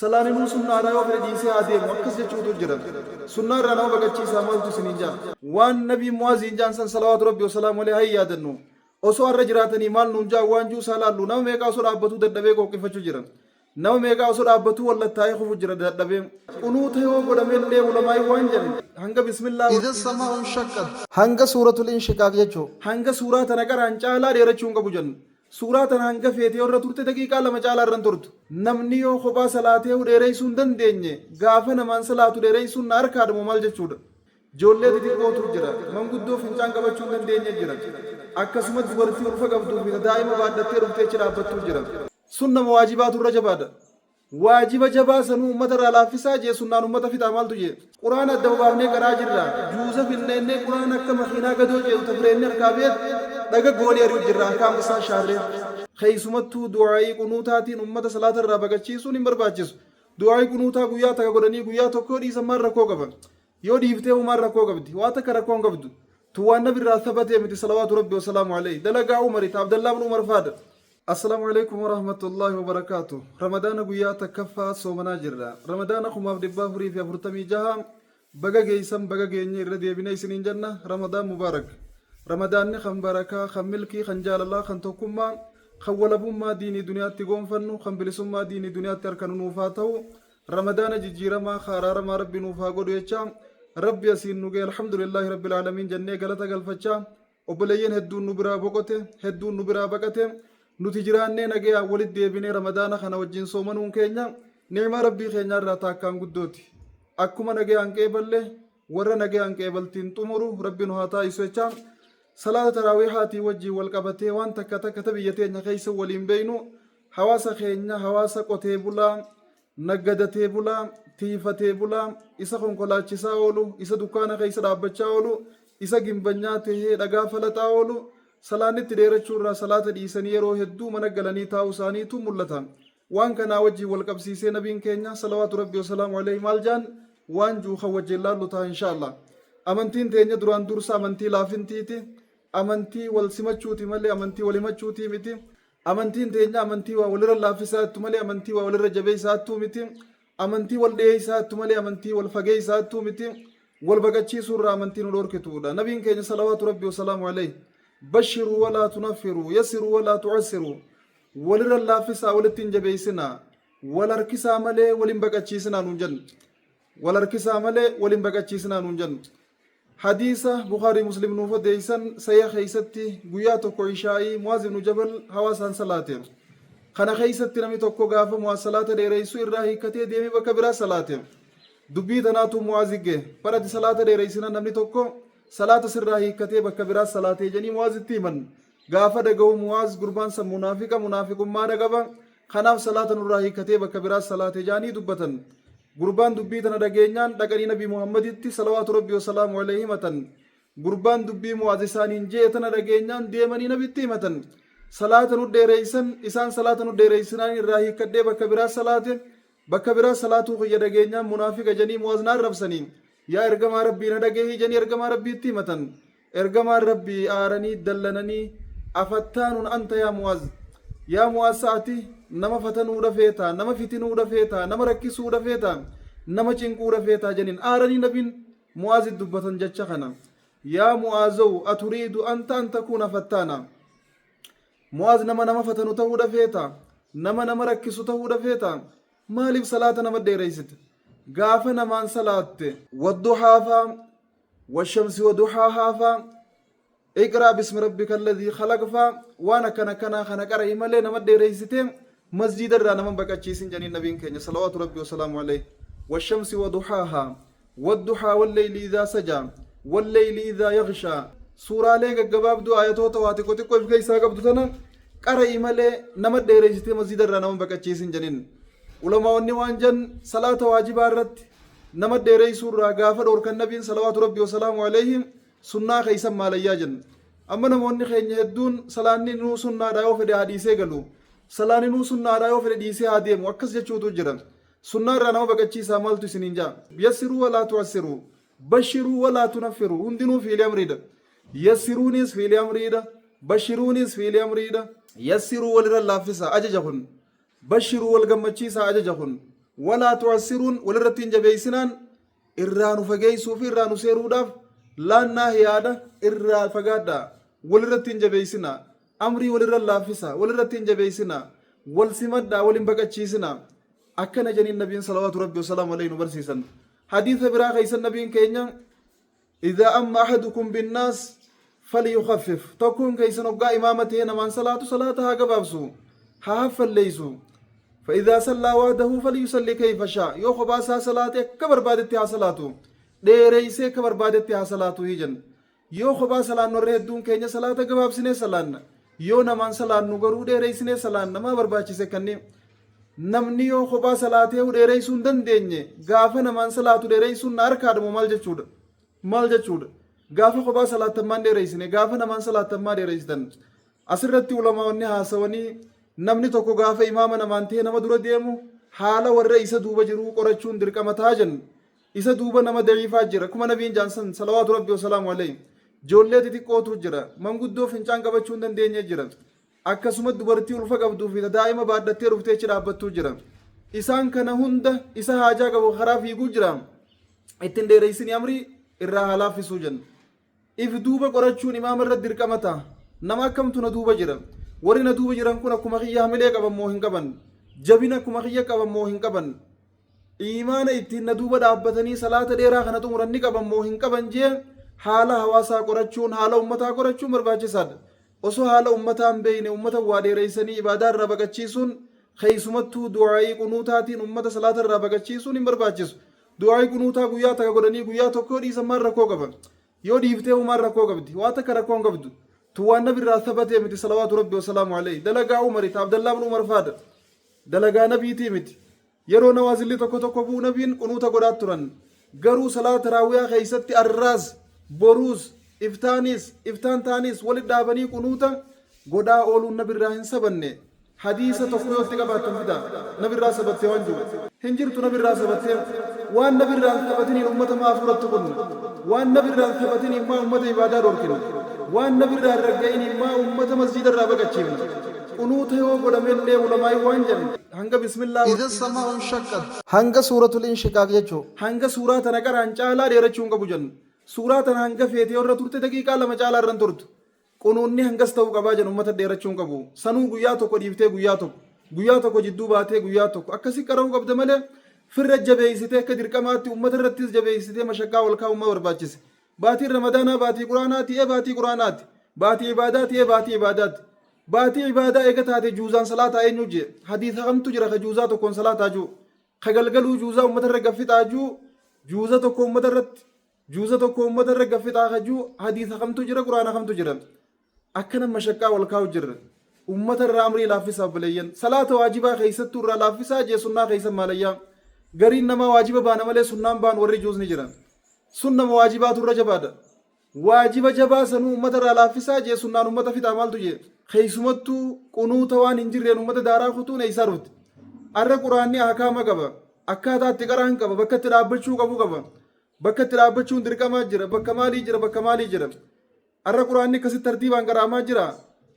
salaaninu sunnaadhaa yoo fedhe dhiisee adeemu akkas jechuutu jira. Sunnaa irraa nama baqachiisaa maaltu isiniin jaan waan nabii muwaaziin jaan san salawaatu rabbi wasalaamu alayhi haa yaadannu. Osoo har'a jiraatanii maal nuun jaan waan juu isaa laallu nama meeqaa osoo dhaabbatuu dadhabee qooqqifachuu jira. Nama meeqaa osoo dhaabbatuu wallattaa'ee kufu jira dadhabee. Qunuuta yoo godhamellee ulamaa'ii waan jedhan hanga bismillaa hanga suuratul inshiqaaq jechuu hanga suuraa tana qaraan caalaa dheerachuu hin qabu jennu. Suuraa tana hanga feetee irra turte daqiiqaa lama caalaa irra turtu. Namni yoo kophaa salaatee dheereessuu hin dandeenye gaafa namaan salaatu dheereessuun na harkaadhamu maal jechuudha. Ijoollee xixiqqootu jira. Manguddoo fincaan qabachuu hin dandeenye jira. Akkasumas dubartii ulfa qabduu fi daa'ima baadhattee dhuftee achi dhaabbattuu jira. Sun nama waajibaatu irra jabaadha. Waajiba jabaa sanuu uummata irraa laaffisaa jee sunnaan uummata fixaa maaltu jee. Quraan adda baafnee garaa jirra. Juuza finneennee quraan akka makiinaa gadoo jeetu tafreennee harkaa beet dhaga goonee ari'u jirra harkaan isaa shaarree. Keessumattuu du'aayii qunuutaatiin uummata salaata irraa baqachiisuun hin barbaachisu. Du'aayii qunuutaa guyyaa takka godhanii guyyaa tokkoo dhiisan maal rakkoo qaban. Yoo dhiiftee uumaan rakkoo qabdi. Waa takka rakkoo hin qabdu. Tuwaan nabi irraa taphatee miti salawaatu rabbi wasalaamu alayhi. Dalagaa umariiti Abdallaa bin Umar faadha. السلام عليكم ورحمة الله وبركاته رمضان قويا تكفى صومنا جرا رمضان خماف دبا فري في أفرتمي جها بقى جيسم بقى جيني ردي بني سنين جنة رمضان مبارك رمضان خم بركة خم ملكي خنجال الله خنتوكما خول ما ديني دنيا تقوم فنو خم بلسما ديني دنيا تركن نوفاتو رمضان جيجيرا ما خارار ما ربي نوفا قدو يتشام ربي يسين نوغي الحمد لله رب العالمين جنة غلطة غلفتشا وبلين هدون نبرا بقوته هدون نبرا بقته nuti jiraannee nagaya walit deebinee ramadaana kana wajjin soomanuun keenya ni'ima rabbii keenya irraa taakkaan guddooti. Akkuma nagayaan qeeballe warra nagayaan qeebaltiin xumuru rabbi nu haa taasisu jecha salaata taraawiihaatii wajjin wal qabatee waan takka takka biyya teenya keessa waliin beeynu hawaasa keenya hawaasa qotee bulaa naggadatee bulaa tiifatee bulaa isa konkolaachisaa oolu isa dukkaana keessa dhaabbachaa oolu isa gimbanyaa tahee dhagaa falaxaa oolu salaanitti dheerachuurraa salaata dhiisanii yeroo hedduu mana galanii taa'uu isaaniitu mul'ata. Waan kanaa wajjin wal qabsiisee nabiin keenya salawaatu rabbi wasalaamu alayhi maal jaan waan juukan wajjin laallu ta'a inshaallah. Amantiin teenya duraan dursa amantii laafintiiti. Amantii wal simachuuti malee amantii wal himachuuti miti. Amantiin teenya amantii waa walirra laaffisaattu malee amantii waa walirra jabeessaattu miti. Amantii wal dhiyeessaattu malee amantii wal fageessaattu miti. Wal baqachiisuurraa amantii nu dhorkituudha. Nabiin keenya salawaatu rabbi wasalaamu alayhi بشروا ولا تنفروا يسروا ولا تعسروا ولر الله فسا ولتين جبيسنا ولركسا ملي ولين بقچيسنا نونجن ولركسا ملي ولين بقچيسنا نونجن حديثة بخاري مسلم نوفو ديسن سيا خيستي غيا توكو عشاء معاذ بن جبل حواسان صلاه خنا خيستي نمي توكو غافا مواصلات ديريسو الراهي كتي ديمي بكبرا صلاه دبي تناتو معاذگه پرد صلاه ديريسنا نمي توكو صلاة سرّاهي كتب كبيرة صلاة جني موازتي من غافة دعو مواز قربان سب منافق ما دعوا خناف صلاة نراهي كتب كبيرة صلاة جاني دبتن قربان دبيتنا دعينان دعاني نبي محمد إتي صلوات ربي وسلام عليه متن قربان دبي موازسانين جيتنا دعينان ديماني نبي إتي متن صلاة نديريسن إسان صلاة نديريسن راهي كتب كبيرة صلاة بكبيرة صلاة خير دعينان منافق جني موازنار ربسنين يا إرجما ربي ندعيه جني إرجما ربي تيمتن إرجما ربي آرني دلنني أفتان أنت يا مواز ساتي نما فتن ورفيتا نما فتن ورفيتا نما ركيس ورفيتا نما چنك ورفيتا جنين آرني نبين مواز الدبتن جتشخنا يا موازو أتريد أنت أن تكون فتانا مواز نما فتن ورفيتا نما ركيس ورفيتا مالي بصلاة نما ديريست غافة نمان صلاة والضحى والشمس وضحاها اقرأ باسم ربك الذي خلق وانا كنا قرأ مالي نمد رئيستين مسجد الرانا من بقى تشيسين جانين نبين كينيا صلوات ربي وسلام عليه والشمس وضحاها والضحى والليل إذا سجى والليل إذا يغشى سورة لك قباب دو آياتو تواتي كوتي كوي كيسا قبضو تنا قرأ مالي نمد رئيستين مسجد الرانا من بقى تشيسين جانين ulamaawwanni waan jan salaata waajibaa irratti nama dheereessuu irraa gaafa dhoorkan nabiin salawaatu rabbi wasalaamu alayhim sunnaa keeysan maalayyaa jenna. Amma namoonni keenya hedduun salaanni nuu sunnaadhaa yoo fedhe hadiisee galu salaanni nuu sunnaadhaa yoo fedhe dhiisee haa deemu akkas jechuutu jira. Sunnaa irraa nama baqachiisaa maaltu isiniin jaa yassiruu walaa tu'assiruu bashiruu walaa tunaffiru hundinuu fiilee amriidha. Yassiruunis fiilee amriidha bashiruunis fiilee amriidha. Yassiruu walirra laaffisa ajaja kun بشروا والجمتشيسا أججهن walaa tu'assiruun walirratti hin jabeessinaan irraa nu fageessuu fi irraa nu seeruudhaaf laannaa yaada irraa fagaadhaa walirratti hin jabeessinaa amrii walirra laaffisa walirratti hin jabeessinaa wal simadhaa wal hin baqachiisinaa akkana janiin nabiin salawaatu rabbi wasalaamu alayhi nu barsiisan hadiisa biraa keeysan nabiin keenya idhaa amma ahadukum binnaas falyukhaffif tokkoon keeysan hoggaa imaama ta'ee namaan salaata haa gabaabsu haa haffalleeysu فإذا صلى وحده فليصلي كيف شاء يو خباسا صلاة كبر بادتها صلاته ديريسي كبر بادتها صلاته هيجن يو خبا صلاة نره دون كينيا صلاة قباب سنة صلاة يو نمان صلاة نغرو ديريسي صلاة ما برباچي سكني نمني يو خبا صلاة ديريسون دن ديني غافا نمان صلاة ديريسون نار كادمو مال جچود غافا خبا صلاة تمان ديريسي غافا نمان صلاة تمان ديريسدن أسرتي علماء ونها سواني namni tokko gaafa imaama namaan ta'e nama dura deemu haala warra isa duuba jiru qorachuun dirqama taajan isa duuba nama daciifaa jira kuma nabiin jaansan salawaatu rabbi wasalaamu alayhi ijoollee xixiqqootu jira manguddoo fincaan qabachuu hin dandeenye jira akkasuma dubartii ulfa qabduu fi daa'ima baadhattee dhuftee achi dhaabbattuu jira isaan kana hunda isa haajaa qabu karaa fiiguu jira ittiin dheereysini amrii irraa halaaffisuu jan if duuba qorachuun imaama irra dirqama ta'a nama akkamtu na duuba jira warri na duuba jiran kun akkuma kiyya hamilee qaban moo hin qaban jabina akkuma kiyya qaban moo hin qaban imaana ittiin na duuba dhaabbatanii salaata dheeraa kana xumuranni qaban moo hin qaban jee haala hawaasaa qorachuun haala ummataa qorachuun barbaachisaadha osoo haala ummataa hin beeyne ummata waa dheereysanii ibaadaa irraa baqachiisuun keeysumattuu du'aa'ii qunuutaatiin ummata salaata irraa baqachiisuun hin barbaachisu du'aa'ii qunuutaa guyyaa takka godhanii guyyaa tokkoo dhiisan maan rakkoo qaban yoo dhiiftee humaan rakkoo qabdi waa takka rakkoo hin qabdu توان نبي راثبته متي صلوات ربي وسلامه عليه دلقا عمر عبد الله بن عمر فاد دلقا نبي تيمت يرو نوازل تكو تكو بو نبين قنوتا قدات تران قرو صلاة راوية خيستي الراز بروز افتان تانيس ولد دابني قنوتا قدا أولو النبي راهن سبني حديثة تقوي وفتقبات تنفدا نبي راسبت وانجو هنجرت نبي راسبت وان نبي راسبتني أمة ما أفرت تقول وان نبي راسبتني ما أمة عبادة روركين وان نبي راسبتني ما أمة مسجد الرابقة تشيبنا قنوت هو قدام اللي علماء وانجل هنگا بسم الله إذا السماء انشقت هنگا سورة الانشقاق يجو هنگا سورة نكر هنچالا ديرچون قبجن سورة هنگا فيتي اور ترت دقيقة لما چالا رن ترت قنوني هنگس تو قباجن أمة ديرچون قبو سنو گویا تو کو دیفته گویا تو کو جدو باته گویا تو اکسی کرو قبد مله فر جبهیسته کدر کماتی أمة رتیس جبهیسته مشکا والکا أمة ورباچس باتی رمضان باتی قرآنات باتی قرآنات باتی عبادات باتی عبادات باتی عبادة ایگت هاته جوزان صلاة اینو جه حدیث هم تو جرا جوزا تو کون صلاة آجو خگلگلو جوزا أمة رگفت آجو جوزا تو کو أمة رگفت آجو حدیث هم تو جرا قرآن هم تو جرا أكنا مشکا والکاو جرا أمة الرامري لافسا بليين صلاة واجبة خيست تورا لافسا جه سنة خيست ماليا غرين نما واجبة بانا مالي سنة بان ورّي جوز نجرا سنة واجبات الرجبادة واجبة جبا سنو أمة لافسا جه سنة أمة في تعمال تجي خيسمتو قنوتا وان انجرين أمة دارا خطون ايساروت أرى قرآني أحكام قبا أكادا تقران قبا بكت رابچو قبو قبا بكت رابچو درقما جرا بكمالي جرا أرى قرآني كسي ترتيبان قراما جرا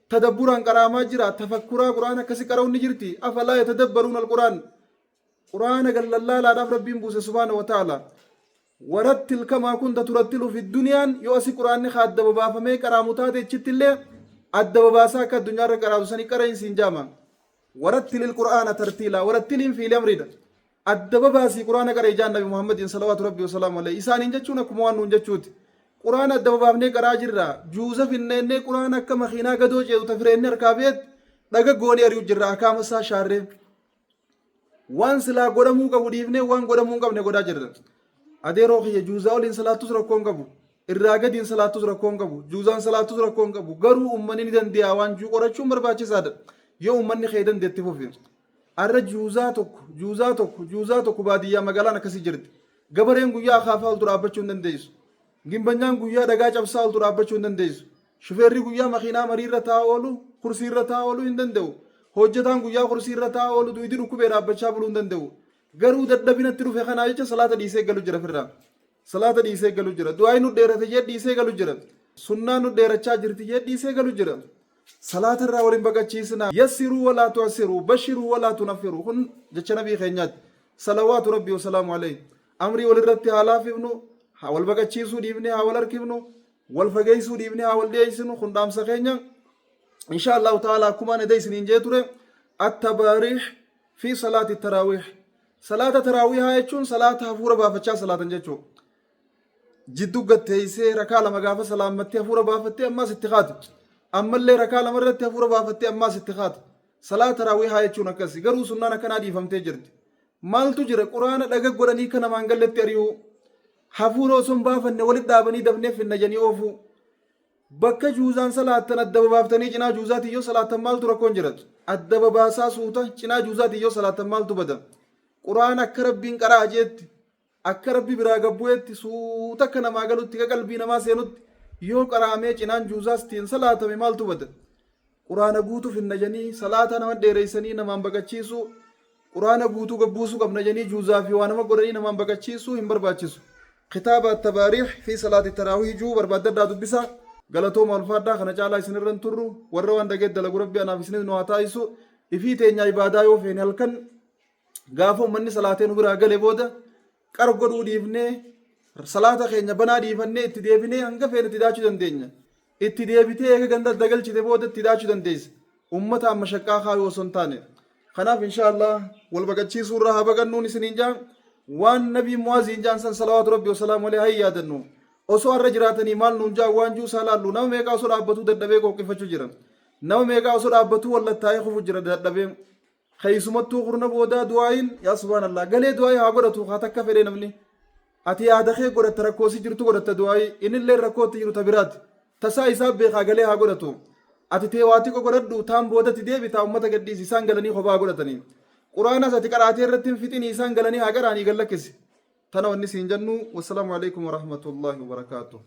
تدبران قراما جرا تفكرا قرآن كسي قرون نجرتي أفلا يتدبرون القرآن قرآن قال الله لا رب ربين بوس سبحانه وتعالى ورتل كما كنت ترتل في الدنيا يوسي قرآن خاد دبابا فمي قرامتات اتشتل الدباباسا كالدنيا رقرأ سني كرين سنجاما ورتل القرآن ترتيلا ورتل في الأمر الدباباسي قرآن قرأ جان نبي محمد صلوات ربي وسلام عليه إسان انجتشونا كموان ننجتشوت قرآن الدبابني قرأ جرا جوزف إنني قرآن كما خينا قدو جيدو تفرين ركابيت لغا قوني أريو جرا كامسا شاري وان سلا قدمو قبو ديفني وان قدمو قبني قدا جرا أدي روخي جوزاو لين صلاة تسرقون قبو irraaga diin salaatu rakkoon qabu juuzaan salaatu rakkoon qabu garuu ummanni ni dandeeya waan juu qorachuun barbaachisaadha yoo ummanni keedan deetti fufi arra juuzaa tokko baadiyyaa magaalaan akkasii jirti gabareen guyyaa akaafaa ol dhaabbachuu hin dandeessu gimbanyaan guyyaa dhagaa cabsaa ol dhaabbachuu hin dandeessu shufeerri guyyaa makiinaa mariirra taa'aa oolu kursiirra taa'aa oolu hin danda'u hojjetaan guyyaa kursiirra taa'aa oolu duwidii dhukkubee dhaabbachaa buluu hin danda'u garuu dadhabinatti dhufe kanaa jecha salaata dhiisee galu jira firraa salaata dhiisee galu jira du'aayi nu dheerate jee dhiisee galu jira sunnaa nu dheerachaa jirti jee dhiisee galu jira salaata irraa waliin baqachiisna yassiruu walaa tu'assiruu bashiruu walaa tunaffiru kun jecha nabii keenyaati صلوات ربي وسلامه عليه أمري ولرت هالاف ابنه حاول بقى تشيسو ديبني حاول أركبنه والفجيسو ديبني حاول ديسنو خندام سخينيا إن شاء الله تعالى كما نديس نينجيتوري التباريح في صلاة التراويح صلاة التراويح هايتشون صلاة هفورة بافتشا صلاة نجيتشو جدو قد تيسي ركالة مقافة سلامتي هفورة بافتي أما ستخات أما اللي ركالة مرتي هفورة بافتي أما ستخات صلاة التراويح هايتشون أكسي قروا سنانا كان عدي فهمتي جرد مال تجرى قرآن لقى قراني كان مانقل التريو هفورة سنبافن ولد دابني دبني في النجاني أوفو bakka juuzaan salaattan adda babaaftanii cinaa juuzaati yoo salaattan maaltu rakkoon jirat adda babaasaa suuta cinaa juuzaati yoo salaattan maaltu bada quraan akka rabbiin qaraa jeetti akka rabbi biraa gabbu'eetti suuta akka namaa galutti ka qalbii namaa seenutti yoo qaraamee cinaan juuzaas tiin salaatame maaltu bada quraana guutuuf hin najanii salaata nama dheereysanii namaan baqachiisu quraana guutuu gabbuusuu qabna janii juuzaa fi waa nama godhanii namaan baqachiisuu hin barbaachisu kitaaba tabaariix fi salaati taraawih juu barbaadaddaa dubbisa galatoo malfaadhaa kana caalaa isinirran turru warra waan dhageet dalagu rabbi anaaf isinis nu haa taa'isu ifii teenya ibaadaa yoo feene halkan gaafa ummanni salaatee nu biraa gale booda qar godhuu dhiifnee salaata keenya banaa dhiifannee itti deebinee hanga feene itti daachuu dandeenya itti deebitee eega ganda dagalchite booda itti daachuu dandeessa ummata amma shaqqaa kaayuu osoo hin taane kanaaf inshaallah wal baqachiisuu irraa haa baqannuun isiniin jaa waan nabii muwaaziin jaansan salawaatu rabbi wasalaamu alayhi haa yaadannu osoo har'a jiraatanii maal nuun jaa waan juu isaa laallu nama meeqaa osoo dhaabbatuu dadhabee qoqqifachuu jiran nama meeqaa osoo dhaabbatuu wallattaa'ee kufu jira dadhabee keeysumattuu kurna boodaa du'aayin yaa subhaanallah galee du'aayii haa godhatu haa takka fedhee namni ati yaada kee godhatta rakkoosi jirtu godhatta du'aayii innillee rakkootti jiru ta biraati tasaa isaa beekaa galee haa godhatu ati teewaatii godhadhu taan boodatti deebitaa ummata gadhiisi isaan galanii kophaa godhatanii quraanas ati qaraatee irratti hin fixinii isaan galanii haa qaraanii gallakkisi تنا والنسين جنو والسلام عليكم ورحمة الله وبركاته